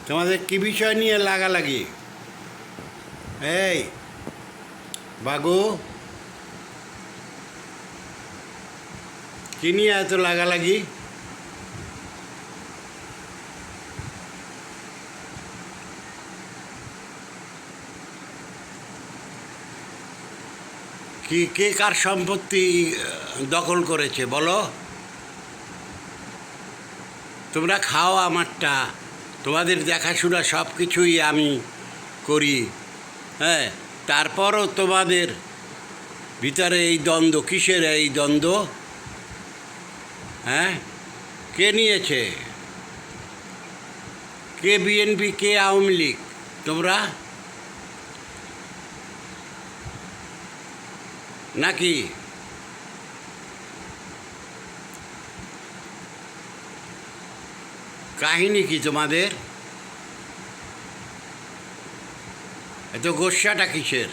তোমাদের কি বিষয় নিয়ে লাগালাগি? এই বাগু, কি নিয়ে এত লাগালাগি? কি কে কার সম্পত্তি দখল করেছে বলো? তোমরা খাও আমারটা, তোমাদের দেখাশোনা সব কিছুই আমি করি, হ্যাঁ। তারপরও তোমাদের ভিতরে এই দ্বন্দ্ব, কিসের এই দ্বন্দ্ব? হ্যাঁ, কে নিয়েছে? কে বিএনপি, কে আওয়ামী লীগ? তোমরা নাকি? কাহিনী কি তোমাদের? এত গোস্বাটা কিসের?